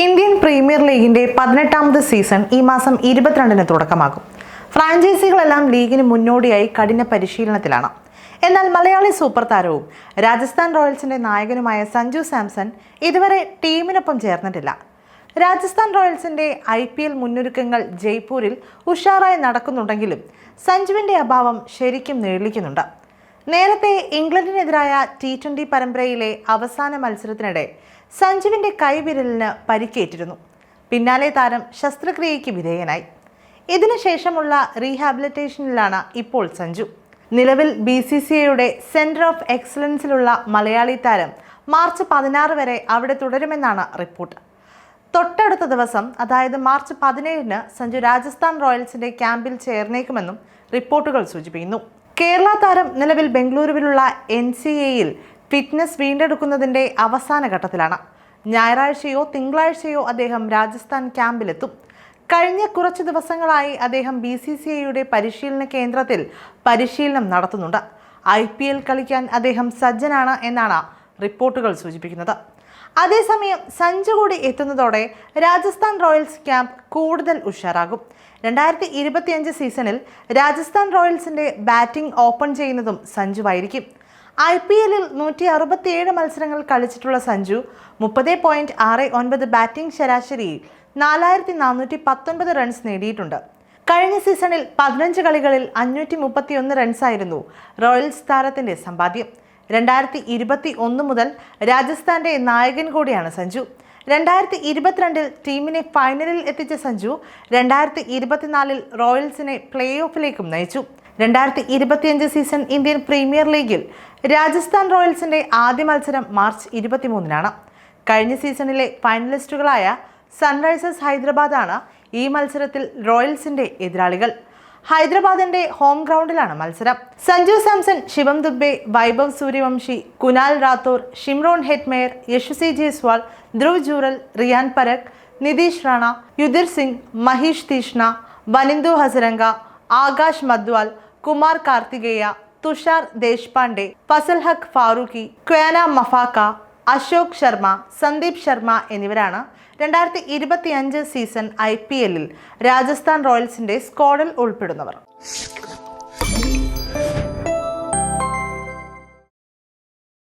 Indian premier ലീഗിന്റെ 18ാമത് season ഈ മാസം 22-ന് തുടക്കമാകും. ഫ്രാഞ്ചൈസികളെല്ലാം ലീഗിന് മുന്നോടിയായി കഠിന പരിശീലനത്തിലാണ്. എന്നാൽ മലയാളി സൂപ്പർ താരവും രാജസ്ഥാൻ റോയൽസിന്റെ നായകനുമായ സഞ്ജു സാംസൺ ഇതുവരെ ടീമിനൊപ്പം ചേർന്നിട്ടില്ല. രാജസ്ഥാൻ റോയൽസിന്റെ IPL മുന്നൊരുക്കങ്ങൾ ജയ്പൂരിൽ ഉഷാറായി നടക്കുന്നുണ്ടെങ്കിലും സഞ്ജുവിന്റെ അഭാവം ശരിക്കും നിഴലിക്കുന്നുണ്ട്. നേരത്തെ ഇംഗ്ലണ്ടിനെതിരായ T20 പരമ്പരയിലെ അവസാന മത്സരത്തിനിടെ സഞ്ജുവിന്റെ കൈവിരലിന് പരിക്കേറ്റിരുന്നു. പിന്നാലെ താരം ശസ്ത്രക്രിയയ്ക്ക് വിധേയനായി. ഇതിനുശേഷമുള്ള റീഹാബിലിറ്റേഷനിലാണ് ഇപ്പോൾ സഞ്ജു. നിലവിൽ BCCIയുടെ സെന്റർ ഓഫ് എക്സലൻസിലുള്ള മലയാളി താരം മാർച്ച് 16 വരെ അവിടെ തുടരുമെന്നാണ് റിപ്പോർട്ട്. തൊട്ടടുത്ത ദിവസം, അതായത് മാർച്ച് 17-ന് സഞ്ജു രാജസ്ഥാൻ റോയൽസിന്റെ ക്യാമ്പിൽ ചേർന്നേക്കുമെന്നും റിപ്പോർട്ടുകൾ സൂചിപ്പിക്കുന്നു. കേരള താരം നിലവിൽ ബംഗളൂരുവിലുള്ള NCAയിൽ ഫിറ്റ്നസ് വീണ്ടെടുക്കുന്നതിന്റെ അവസാന ഘട്ടത്തിലാണ്. ഞായറാഴ്ചയോ തിങ്കളാഴ്ചയോ അദ്ദേഹം രാജസ്ഥാൻ ക്യാമ്പിലെത്തും. കഴിഞ്ഞ കുറച്ച് ദിവസങ്ങളായി അദ്ദേഹം BCCIയുടെ പരിശീലന കേന്ദ്രത്തിൽ പരിശീലനം നടത്തുന്നുണ്ട്. IPL കളിക്കാൻ അദ്ദേഹം സജ്ജനാണ് എന്നാണ് റിപ്പോർട്ടുകൾ സൂചിപ്പിക്കുന്നത്. അതേസമയം സഞ്ജു കൂടി എത്തുന്നതോടെ രാജസ്ഥാൻ റോയൽസ് ക്യാമ്പ് കൂടുതൽ ഉഷാറാകും. 2025 സീസണിൽ രാജസ്ഥാൻ റോയൽസിന്റെ ബാറ്റിംഗ് ഓപ്പൺ ചെയ്യുന്നതും സഞ്ജുവായിരിക്കും. IPLൽ 167 മത്സരങ്ങൾ കളിച്ചിട്ടുള്ള സഞ്ജു 30.69 ബാറ്റിംഗ് ശരാശരിയിൽ 4419 റൺസ് നേടിയിട്ടുണ്ട്. കഴിഞ്ഞ സീസണിൽ 15 കളികളിൽ 531 റൺസായിരുന്നു റോയൽസ് താരത്തിന്റെ സമ്പാദ്യം. 2021 മുതൽ രാജസ്ഥാന്റെ നായകൻ കൂടിയാണ് സഞ്ജു. 2022-ൽ ടീമിനെ ഫൈനലിൽ എത്തിച്ച സഞ്ജു 2024-ൽ റോയൽസിനെ പ്ലേ ഓഫിലേക്കും നയിച്ചു. 2025 സീസൺ ഇന്ത്യൻ പ്രീമിയർ ലീഗിൽ രാജസ്ഥാൻ റോയൽസിന്റെ ആദ്യ മത്സരം മാർച്ച് 23-നാണ്. കഴിഞ്ഞ സീസണിലെ ഫൈനലിസ്റ്റുകളായ സൺറൈസേഴ്സ് ഹൈദരാബാദാണ് ഈ മത്സരത്തിൽ റോയൽസിന്റെ എതിരാളികൾ. ഹൈദരാബാദിന്റെ ഹോം ഗ്രൗണ്ടിലാണ് മത്സരം. സഞ്ജു സാംസൺ, ശിവം ദുബെ, വൈഭവ് സൂര്യവംശി, കുനാൽ റാത്തോർ, ഷിംറോൺ ഹെറ്റ്മെയർ, യശസ്വി ജയ്സ്വാൾ, ധ്രുവ് ജൂറൽ, റിയാൻ പരഖ്, നിതീഷ് റാണ, യുധിർ സിംഗ്, മഹീഷ് തീഷ്ണ, വനിന്ദു ഹസരംഗ, ആകാശ് മദ്വാൽ, കുമാർ കാർത്തികേയ, തുഷാർ ദേശ്പാണ്ഡെ, ഫസൽ ഹഖ് ഫാറൂഖി, ക്വേന മഫാക്ക, അശോക് ശർമ്മ, സന്ദീപ് ശർമ്മ എന്നിവരാണ് 2025 സീസൺ IPLൽ രാജസ്ഥാൻ റോയൽസിന്റെ സ്ക്വാഡിൽ ഉൾപ്പെടുന്നവർ.